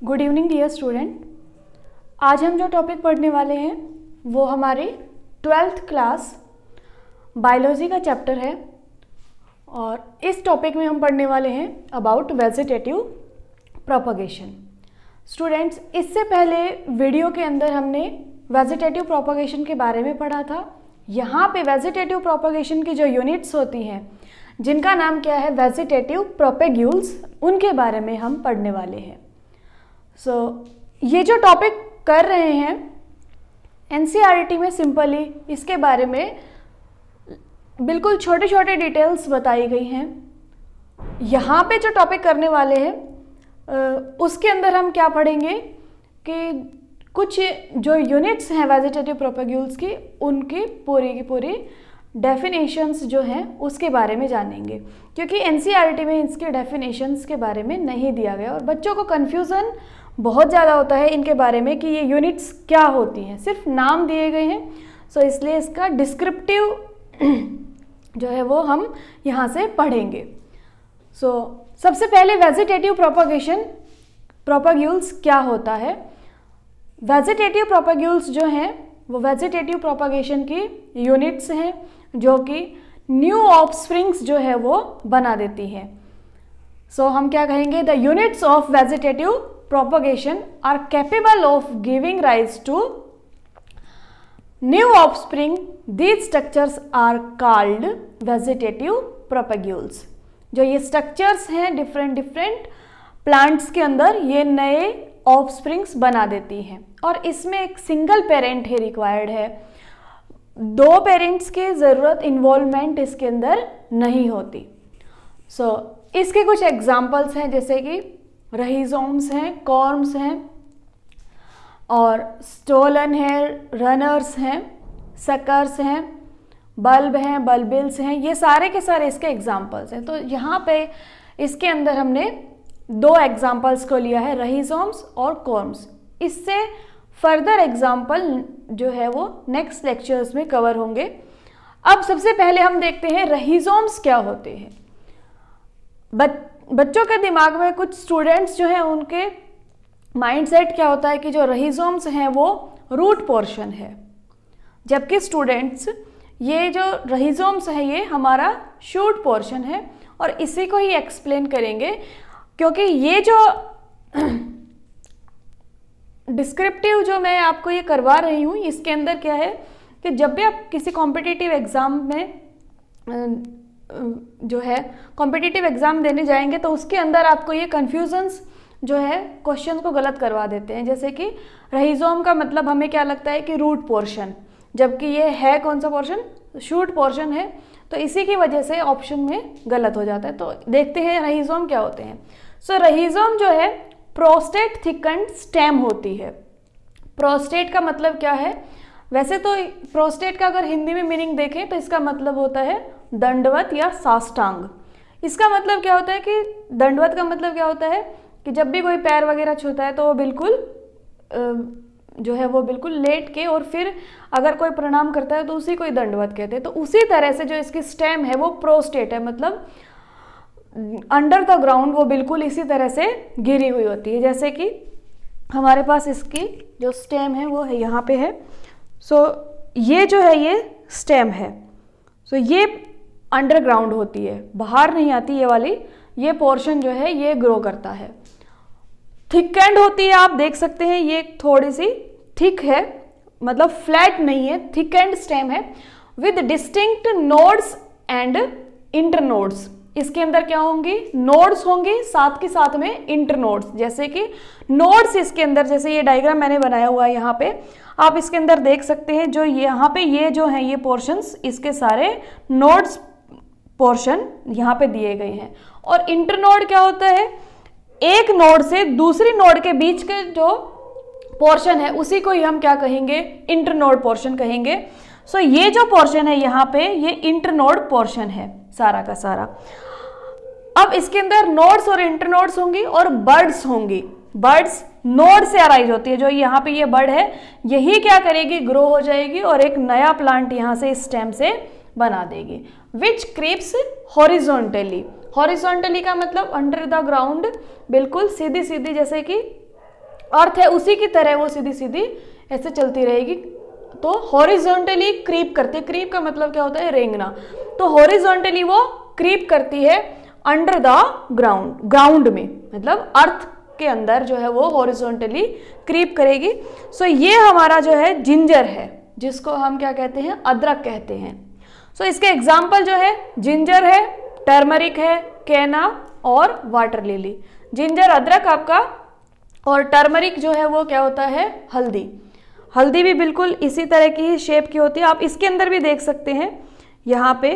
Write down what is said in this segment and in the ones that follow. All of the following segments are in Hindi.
Good evening dear student. आज हम जो टॉपिक पढ़ने वाले हैं वो हमारे 12th क्लास बायोलॉजी का चैप्टर है और इस टॉपिक में हम पढ़ने वाले हैं अबाउट वेजिटेटिव प्रोपगेशन। स्टूडेंट्स, इससे पहले वीडियो के अंदर हमने वेजिटेटिव प्रोपगेशन के बारे में पढ़ा था। यहाँ पे वेजिटेटिव प्रोपगेशन की जो यूनिट्स होती हैं जिनका नाम क्या है, वेजिटेटिव प्रोपेग्यूल्स, उनके बारे में हम पढ़ने वाले हैं। ये जो टॉपिक कर रहे हैं एनसीईआरटी में सिंपली इसके बारे में बिल्कुल छोटे छोटे डिटेल्स बताई गई हैं। यहाँ पे जो टॉपिक करने वाले हैं उसके अंदर हम क्या पढ़ेंगे कि कुछ जो यूनिट्स हैं वेजिटेटिव प्रोपेग्यूल्स की, उनकी पूरी की पूरी डेफिनेशंस जो हैं उसके बारे में जानेंगे, क्योंकि एनसीईआरटी में इसके डेफिनेशंस के बारे में नहीं दिया गया और बच्चों को कन्फ्यूज़न बहुत ज़्यादा होता है इनके बारे में कि ये यूनिट्स क्या होती हैं, सिर्फ नाम दिए गए हैं। इसलिए इसका डिस्क्रिप्टिव जो है वो हम यहाँ से पढ़ेंगे। सबसे पहले वेजिटेटिव प्रोपेग्यूल्स क्या होता है। वेजिटेटिव प्रोपेग्यूल्स जो हैं वो वेजिटेटिव प्रोपेगेशन की यूनिट्स हैं जो कि न्यू ऑफस्प्रिंग्स जो है वो बना देती हैं। हम क्या कहेंगे, the units of vegetative propagation are capable of giving rise to new offspring. These structures are called vegetative propagules। जो ये structures हैं डिफरेंट प्लांट्स के अंदर ये नए ऑफस्प्रिंग्स बना देती हैं और इसमें एक सिंगल पेरेंट ही रिक्वायर्ड है, दो पेरेंट्स की ज़रूरत, इन्वॉल्वमेंट इसके अंदर नहीं होती। इसके कुछ एग्जाम्पल्स हैं जैसे कि रहीजोम्स हैं, कॉर्म्स हैं और स्टोलन है, रनर्स हैं, सकर्स हैं, बल्ब हैं, बल्बिल्स हैं, ये सारे के सारे इसके एग्जाम्पल्स हैं। तो यहाँ पे इसके अंदर हमने दो एग्जाम्पल्स को लिया है, रहीजोम्स और कॉर्म्स। इससे फर्दर एग्जाम्पल जो है वो नेक्स्ट लेक्चर्स में कवर होंगे। अब सबसे पहले हम देखते हैं रहीजोम्स क्या होते हैं। बच्चों के दिमाग में कुछ स्टूडेंट्स जो हैं उनके माइंडसेट क्या होता है कि जो रहीजोम्स हैं वो रूट पोर्शन है, जबकि स्टूडेंट्स ये जो रहीजोम्स है ये हमारा शूट पोर्शन है और इसी को ही एक्सप्लेन करेंगे, क्योंकि ये जो डिस्क्रिप्टिव जो मैं आपको ये करवा रही हूँ इसके अंदर क्या है कि जब भी आप किसी कॉम्पिटिटिव एग्ज़ाम में जो है कॉम्पिटिटिव एग्ज़ाम देने जाएंगे तो उसके अंदर आपको ये कन्फ्यूजन्स जो है क्वेश्चन को गलत करवा देते हैं। जैसे कि रहीजोम का मतलब हमें क्या लगता है कि रूट पोर्शन, जबकि ये है कौन सा पोर्शन, शूट पोर्शन है, तो इसी की वजह से ऑप्शन में गलत हो जाता है। तो देखते हैं रहीजोम क्या होते हैं। रहीजोम जो है प्रोस्टेट थिकन्ड स्टेम होती है। प्रोस्टेट का मतलब क्या है, वैसे तो प्रोस्टेट का अगर हिंदी में मीनिंग देखें तो इसका मतलब होता है दंडवत या साष्टांग। इसका मतलब क्या होता है कि दंडवत का मतलब क्या होता है कि जब भी कोई पैर वगैरह छूता है तो वो बिल्कुल जो है वो बिल्कुल लेट के और फिर अगर कोई प्रणाम करता है तो उसी को ही दंडवत कहते हैं। तो उसी तरह से जो इसकी स्टेम है वो प्रोस्टेट है, मतलब अंडर द ग्राउंड वो बिल्कुल इसी तरह से गिरी हुई होती है। जैसे कि हमारे पास इसकी जो स्टेम है वो है यहाँ पे है। ये जो है ये स्टेम है, ये अंडरग्राउंड होती है, बाहर नहीं आती ये वाली, ये पोर्शन जो है ये ग्रो करता है। थिकेंड होती है, आप देख सकते हैं ये थोड़ी सी थिक है, मतलब फ्लैट नहीं है, थिकेंड स्टेम है with distinct nodes and internodes. इसके अंदर क्या होंगी, नोड्स होंगी, साथ के साथ में इंटरनोड्स। जैसे कि नोड्स इसके अंदर, जैसे ये डायग्राम मैंने बनाया हुआ है यहाँ पे, आप इसके अंदर देख सकते हैं जो यहाँ पे ये जो है ये पोर्शंस, इसके सारे नोड्स पोर्शन यहाँ पे दिए गए हैं। और इंटरनोड क्या होता है, एक नोड से दूसरी नोड के बीच के जो पोर्शन है उसी को ही हम क्या कहेंगे, इंटरनोड पोर्शन कहेंगे। ये जो पोर्शन है यहाँ पे ये इंटरनोड पोर्शन है सारा का सारा। अब इसके अंदर नोड्स और इंटरनोड्स होंगी और बर्ड्स होंगी। बर्ड्स नोड से अराइज होती है, जो यहाँ पे ये बर्ड है यही क्या करेगी, ग्रो हो जाएगी और एक नया प्लांट यहाँ से इस स्टेम से बना देगी। विच क्रीप्स हॉरिजॉन्टली, हॉरिजॉन्टली का मतलब अंडर द ग्राउंड, बिल्कुल सीधी सीधी, जैसे कि अर्थ है उसी की तरह वो सीधी सीधी ऐसे चलती रहेगी। तो हॉरिजॉन्टली क्रीप करती है, क्रीप का मतलब क्या होता है, रेंगना। तो हॉरिजॉन्टली वो क्रीप करती है अंडर द ग्राउंड, ग्राउंड में, मतलब अर्थ के अंदर जो है वो हॉरिजॉन्टली क्रीप करेगी। सो ये हमारा जो है जिंजर है, जिसको हम क्या कहते हैं, अदरक कहते हैं। सो इसके एग्जाम्पल जो है जिंजर है, टर्मरिक है, केना और वाटर लिली। जिंजर अदरक आपका, और टर्मरिक जो है वो क्या होता है, हल्दी। हल्दी भी बिल्कुल इसी तरह की ही शेप की होती है। आप इसके अंदर भी देख सकते हैं, यहाँ पे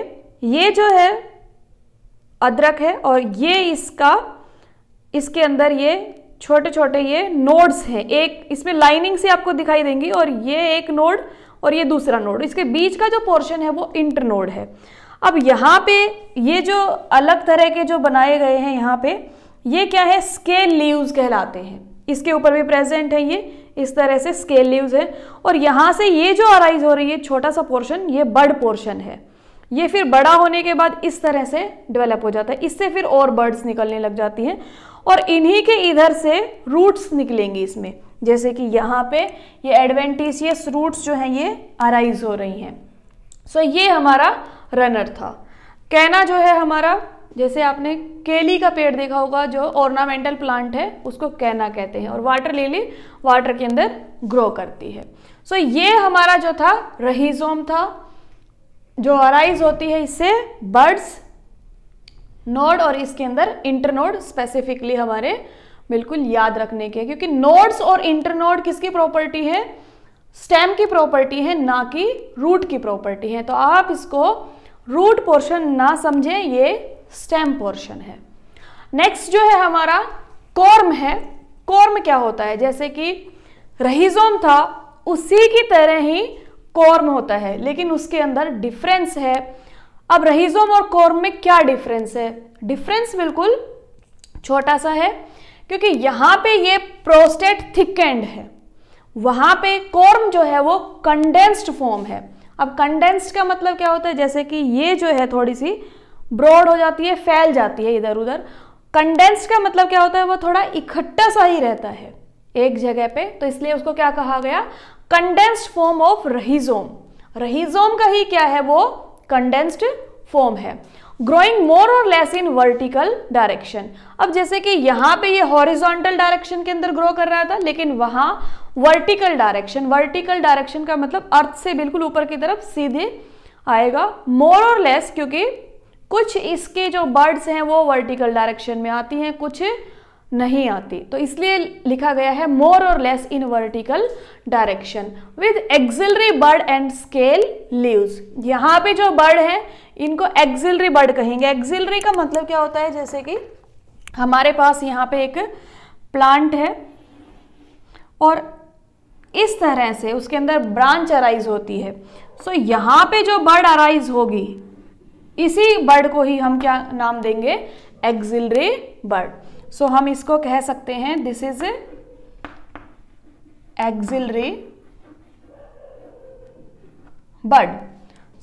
ये जो है अदरक है और ये इसके अंदर ये छोटे छोटे ये नोड्स हैं, एक इसमें लाइनिंग से आपको दिखाई देंगी, और ये एक नोड और ये दूसरा नोड, इसके बीच का जो पोर्शन है वो इंटरनोड है। अब यहाँ पे ये जो अलग तरह के जो बनाए गए हैं यहाँ पे, ये क्या है, स्केल लीव्स कहलाते हैं। इसके ऊपर भी प्रेजेंट है, ये इस तरह से स्केल लीव्स है। और यहाँ से ये जो अराइज हो रही है छोटा सा पोर्शन, ये बड पोर्शन है। ये फिर बड़ा होने के बाद इस तरह से डेवलप हो जाता है, इससे फिर और बर्ड्स निकलने लग जाती हैं, और इन्हीं के इधर से रूट्स निकलेंगी इसमें। जैसे कि यहाँ पे ये एडवेंटिशियस रूट्स जो हैं ये अराइज हो रही हैं। सो ये हमारा रनर था। कैना जो है हमारा, जैसे आपने केली का पेड़ देखा होगा जो ऑर्नामेंटल प्लांट है, उसको कैना कहते हैं। और वाटर लिली वाटर के अंदर ग्रो करती है। सो ये हमारा जो था रहीजोम था, जो अराइज होती है इससे बर्ड्स, नोड और इसके अंदर इंटरनोड स्पेसिफिकली हमारे बिल्कुल याद रखने के, क्योंकि नोड्स और इंटरनोड किसकी प्रॉपर्टी है, स्टेम की प्रॉपर्टी है, ना कि रूट की प्रॉपर्टी है। तो आप इसको रूट पोर्शन ना समझें, ये स्टेम पोर्शन है। नेक्स्ट जो है हमारा कॉर्म है। कॉर्म क्या होता है, जैसे कि रहीजोम था उसी की तरह ही कॉर्म होता है, लेकिन उसके अंदर डिफरेंस है। अब रहीजोम और कॉर्म में क्या डिफरेंस है, डिफरेंस बिल्कुल छोटा सा है, क्योंकि यहाँ पे ये प्रोस्टेट थिकेंड है, वहां पे कॉर्म जो है वो कंडेंस्ड फॉर्म है। अब कंडेंस्ड का मतलब क्या होता है, जैसे कि ये जो है थोड़ी सी ब्रॉड हो जाती है, फैल जाती है इधर उधर। कंडेंस्ड का मतलब क्या होता है, वो थोड़ा इकट्ठा सा ही रहता है एक जगह पे, तो इसलिए उसको क्या कहा गया, कंडेंस्ड फॉर्म ऑफ रहीजोम। रहीजोम का ही क्या है, वो कंडेंस्ड फॉर्म है। ग्रोइंग मोर और लेस इन वर्टिकल डायरेक्शन। अब जैसे कि यहाँ पे ये हॉरिजॉन्टल डायरेक्शन के अंदर ग्रो कर रहा था, लेकिन वहां वर्टिकल डायरेक्शन, वर्टिकल डायरेक्शन का मतलब अर्थ से बिल्कुल ऊपर की तरफ सीधे आएगा। मोर और लेस, क्योंकि कुछ इसके जो बर्ड्स हैं वो वर्टिकल डायरेक्शन में आती हैं, कुछ नहीं आती, तो इसलिए लिखा गया है मोर और less in vertical direction with axillary bud and scale leaves. यहाँ पे जो बर्ड है इनको एक्सिलरी बर्ड कहेंगे। एक्सिलरी का मतलब क्या होता है, जैसे कि हमारे पास यहाँ पे एक प्लांट है और इस तरह से उसके अंदर ब्रांच अराइज होती है। सो यहाँ पे जो बर्ड अराइज होगी, इसी बर्ड को ही हम क्या नाम देंगे, एक्सिलरी बर्ड। सो हम इसको कह सकते हैं दिस इज एक्सिलरी बर्ड।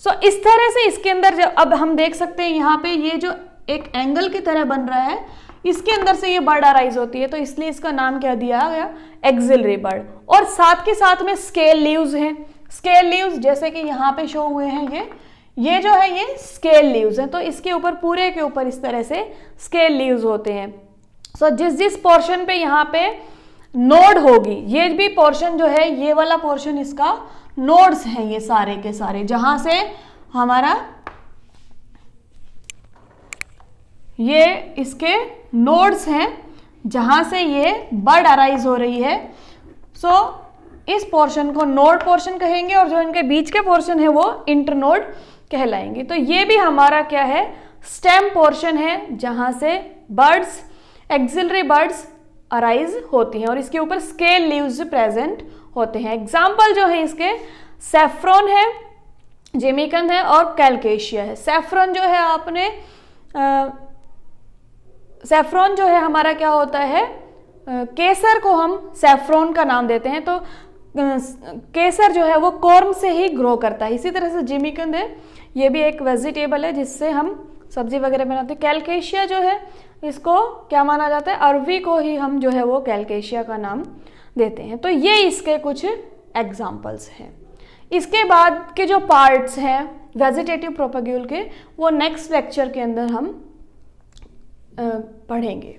सो इस तरह से इसके अंदर जब अब हम देख सकते हैं यहाँ पे ये जो एक एंगल की तरह बन रहा है, इसके अंदर से ये बर्ड अराइज होती है, तो इसलिए इसका नाम क्या दिया गया, एक्सिलरी बर्ड। और साथ के साथ में स्केल लीव्स हैं। स्केल लीव्स जैसे कि यहाँ पे शो हुए हैं, ये जो है ये स्केल लीव्स हैं, तो इसके ऊपर पूरे के ऊपर इस तरह से स्केल लीव्स होते हैं। सो जिस पोर्शन पे यहाँ पे नोड होगी, ये भी पोर्शन जो है, ये वाला पोर्शन इसका नोड्स हैं, ये सारे के सारे, जहां से हमारा ये इसके नोड्स हैं, जहां से ये बर्ड अराइज हो रही है। सो इस पोर्शन को नोड पोर्शन कहेंगे, और जो इनके बीच के पोर्शन है वो इंटरनोड कहलाएंगे। तो ये भी हमारा क्या है, स्टेम पोर्शन है, जहां से बर्ड्स, एक्सिलरी बर्ड्स अराइज होती हैं, और इसके ऊपर स्केल लीव्स प्रेजेंट होते हैं। एग्जाम्पल जो है इसके सैफ्रॉन है, जिमिकन है और कैलकेशिया है। सैफ्रॉन जो है आपने सैफ्रॉन जो है हमारा क्या होता है, केसर को हम सैफ्रॉन का नाम देते हैं, तो केसर जो है वो कॉर्म से ही ग्रो करता है। इसी तरह से जिमिकन है, ये भी एक वेजिटेबल है जिससे हम सब्जी वगैरह बनाते हैं। कैलकेशिया जो है इसको क्या माना जाता है, अरवी को ही हम जो है वो कैलकेशिया का नाम देते हैं। तो ये इसके कुछ एग्जाम्पल्स हैं। इसके बाद के जो पार्ट्स हैं वेजिटेटिव प्रोपेग्यूल के, वो नेक्स्ट लेक्चर के अंदर हम पढ़ेंगे।